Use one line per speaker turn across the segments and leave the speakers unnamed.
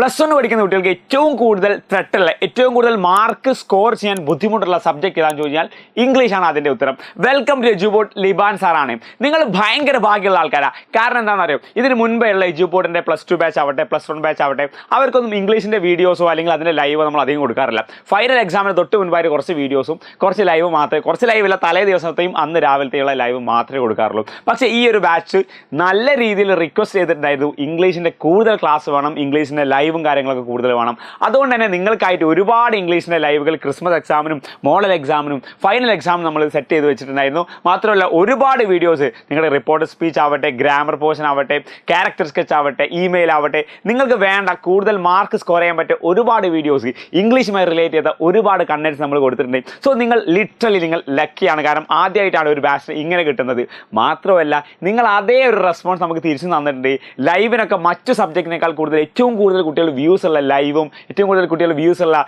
+1 പഠിക്കുന്ന കുട്ടികൾക്ക് ഏറ്റവും കൂടുതൽ ത്രെട്ടുള്ള ഏറ്റവും കൂടുതൽ മാർക്ക് സ്കോർ ചെയ്യാൻ ബുദ്ധിമുട്ടുള്ള സബ്ജക്ട് ഏതാണെന്ന് ചോദിച്ചാൽ ഇംഗ്ലീഷാണ് അതിൻ്റെ ഉത്തരം. Welcome to Eduport. ലിബാൻ സാറാണ്. നിങ്ങൾ ഭയങ്കര ഭാഗ്യമുള്ള ആൾക്കാരാണ്. കാരണം എന്താണെന്ന് അറിയോ, ഇതിന് മുൻപേ ഉള്ള എജുപോർട്ടിൻ്റെ +2 ബാച്ച് ആവട്ടെ +1 ബാച്ച് ആവട്ടെ അവർക്കൊന്നും ഇംഗ്ലീഷിൻ്റെ വീഡിയോസോ അല്ലെങ്കിൽ അതിൻ്റെ ലൈവോ നമ്മൾ അധികം കൊടുക്കാറില്ല. ഫൈനൽ എക്സാമിന് തൊട്ട് മുൻപായിട്ട് കുറച്ച് വീഡിയോസും കുറച്ച് ലൈവ് മാത്രമേ, കുറച്ച് ലൈവില്ല തലേ ദിവസത്തെയും അന്ന് രാവിലത്തെയുള്ള ലൈവ് മാത്രമേ കൊടുക്കാറുള്ളൂ. പക്ഷേ ഈ ഒരു ബാച്ച് നല്ല രീതിയിൽ റിക്വസ്റ്റ് ചെയ്തിട്ടുണ്ടായിരുന്നു ഇംഗ്ലീഷിൻ്റെ കൂടുതൽ ക്ലാസ് വേണം, ഇംഗ്ലീഷിൻ്റെ ലൈവും കാര്യങ്ങളൊക്കെ കൂടുതൽ വേണം. അതുകൊണ്ട് തന്നെ നിങ്ങൾക്കായിട്ട് ഒരുപാട് ഇംഗ്ലീഷിൻ്റെ ലൈവുകൾ ക്രിസ്മസ് എക്സാമിനും മോഡൽ എക്സാമിനും ഫൈനൽ എക്സാമിനും നമ്മൾ സെറ്റ് ചെയ്ത് വെച്ചിട്ടുണ്ടായിരുന്നു. മാത്രമല്ല ഒരുപാട് വീഡിയോസ് നിങ്ങളുടെ റിപ്പോർട്ട് സ്പീച്ച് ആവട്ടെ, ഗ്രാമർ പോർഷൻ ആവട്ടെ, ക്യാരക്ടർ സ്കെച്ച് ആവട്ടെ, ഇമെയിൽ ആവട്ടെ, നിങ്ങൾക്ക് വേണ്ട കൂടുതൽ മാർക്ക് സ്കോർ ചെയ്യാൻ പറ്റിയ ഒരുപാട് വീഡിയോസ് ഇംഗ്ലീഷുമായി റിലേറ്റ് ചെയ്ത ഒരുപാട് കണ്ടന്റ്സ് നമ്മൾ കൊടുത്തിട്ടുണ്ട്. സോ നിങ്ങൾ ലിറ്ററലി നിങ്ങൾ ലക്കിയാണ്. കാരണം ആദ്യമായിട്ടാണ് ഒരു ബാച്ചിന് ഇങ്ങനെ കിട്ടുന്നത്. മാത്രമല്ല നിങ്ങൾ അതേ ഒരു റെസ്പോൺസ് നമുക്ക് തിരിച്ചു തന്നിട്ടുണ്ട്. ലൈവിനൊക്കെ മറ്റു സബ്ജക്റ്റിനേക്കാൾ കൂടുതൽ ഏറ്റവും കൂടുതൽ കുട്ടികൾ വ്യൂസ് ഉള്ള ലൈവും ഏറ്റവും കൂടുതൽ കുട്ടികൾ വ്യൂസ് ഉള്ള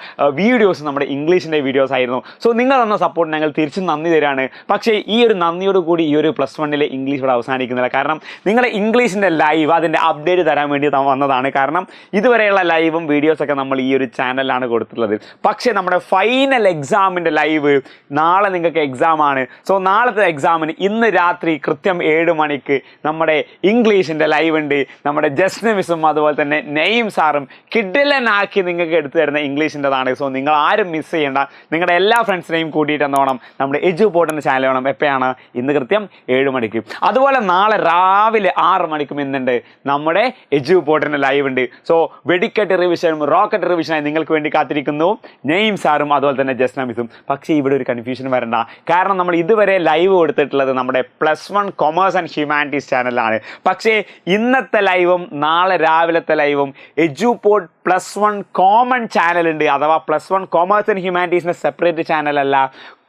വീഡിയോസ് നമ്മുടെ ഇംഗ്ലീഷിൻ്റെ വീഡിയോസ് ആയിരുന്നു. സോ നിങ്ങൾ തന്ന സപ്പോർട്ട് ഞങ്ങൾ തിരിച്ചും നന്ദി തരാണ്. പക്ഷേ ഈ ഒരു നന്ദിയോട് കൂടി ഈ ഒരു +1 ഇംഗ്ലീഷ് ഇവിടെ അവസാനിക്കുന്നില്ല. കാരണം നിങ്ങളെ ഇംഗ്ലീഷിൻ്റെ ലൈവ് അതിൻ്റെ അപ്ഡേറ്റ് തരാൻ വേണ്ടി വന്നതാണ്. കാരണം ഇതുവരെയുള്ള ലൈവും വീഡിയോസൊക്കെ നമ്മൾ ഈ ഒരു ചാനലിലാണ് കൊടുത്തിട്ടുള്ളത്. പക്ഷേ നമ്മുടെ ഫൈനൽ എക്സാമിൻ്റെ ലൈവ് നാളെ നിങ്ങൾക്ക് എക്സാമാണ്. സോ നാളത്തെ എക്സാമിന് ഇന്ന് രാത്രി കൃത്യം 7 മണിക്ക് നമ്മുടെ ഇംഗ്ലീഷിൻ്റെ ലൈവ് ഉണ്ട്. നമ്മുടെ ജസ്ന മിസ്സും അതുപോലെ തന്നെ നെയ്യും സാറും കിഡിലനാക്കി നിങ്ങൾക്ക് എടുത്തു തരുന്ന ഇംഗ്ലീഷിൻ്റെതാണ്. സോ നിങ്ങൾ ആരും മിസ് ചെയ്യേണ്ട. നിങ്ങളുടെ എല്ലാ ഫ്രണ്ട്സിനെയും കൂട്ടിയിട്ട് എന്നോണം നമ്മുടെ എജുപോർട്ടിൻ്റെ ചാനൽ വേണം. എപ്പോഴാണ്? ഇന്ന് കൃത്യം 7 മണിക്ക്. അതുപോലെ നാളെ രാവിലെ 6 മണിക്കും ഇന്നുണ്ട് നമ്മുടെ എജുപോർട്ടിൻ്റെ ലൈവ് ഉണ്ട്. സോ വെടിക്കെട്ട് റിവിഷനും റോക്കറ്റ് റിവിഷനായി നിങ്ങൾക്ക് വേണ്ടി കാത്തിരിക്കുന്നു നെയ്യും സാറും അതുപോലെ തന്നെ ജസ്ന മിസ്സും. പക്ഷേ ഇവിടെ ഒരു കൺഫ്യൂഷൻ വരണ്ട. കാരണം നമ്മൾ ഇതുവരെ ലൈവ് കൊടുത്തിട്ടുള്ളത് നമ്മുടെ +1 കൊമേഴ്സ് ആൻഡ് ഹ്യൂമാനിറ്റീസ് ചാനലാണ്. പക്ഷേ ഇന്നത്തെ ലൈവും നാളെ രാവിലത്തെ ലൈവും എജുപോർട്ട് +1 കോമൺ ചാനലുണ്ട്. അഥവാ +1 കൊമേഴ്സ് ആൻഡ് ഹ്യൂമാനിറ്റീസിൻ്റെ സെപ്പറേറ്റ് ചാനലല്ല,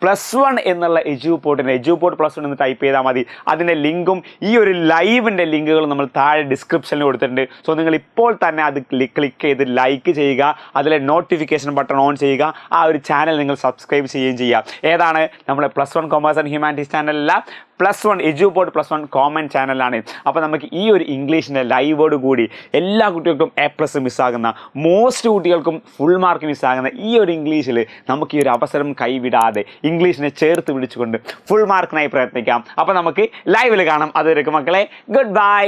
+1 എന്നുള്ള എജുപോർട്ട് +1 എന്ന് ടൈപ്പ് ചെയ്താൽ മതി. അതിൻ്റെ ലിങ്കും ഈ ഒരു ലൈവിൻ്റെ ലിങ്കുകളും നമ്മൾ താഴെ ഡിസ്ക്രിപ്ഷനിൽ കൊടുത്തിട്ടുണ്ട്. സോ നിങ്ങൾ ഇപ്പോൾ തന്നെ അത് ക്ലിക്ക് ചെയ്ത് ലൈക്ക് ചെയ്യുക, അതിലെ നോട്ടിഫിക്കേഷൻ ബട്ടൺ ഓൺ ചെയ്യുക, ആ ഒരു ചാനൽ നിങ്ങൾ സബ്സ്ക്രൈബ് ചെയ്യുകയും ചെയ്യുക. ഏതാണ്? നമ്മുടെ +1 commerce and humanities ചാനലല്ല, +1 Eduport +1 common ചാനലാണ്. അപ്പോൾ നമുക്ക് ഈ ഒരു ഇംഗ്ലീഷിൻ്റെ ലൈവോട് കൂടി എല്ലാ കുട്ടികൾക്കും A+ മിസ്സാകുന്ന, മോസ്റ്റ് കുട്ടികൾക്കും ഫുൾ മാർക്ക് മിസ്സാകുന്ന ഈ ഒരു ഇംഗ്ലീഷിൽ നമുക്ക് ഈ ഒരു അവസരം കൈവിടാതെ ഇംഗ്ലീഷിനെ ചേർത്ത് പിടിച്ചുകൊണ്ട് ഫുൾ മാർക്കിനായി പ്രയത്നിക്കാം. അപ്പോൾ നമുക്ക് ലൈവിൽ കാണാം. അതുവരെയ്ക്കും മക്കളെ ഗുഡ് ബൈ.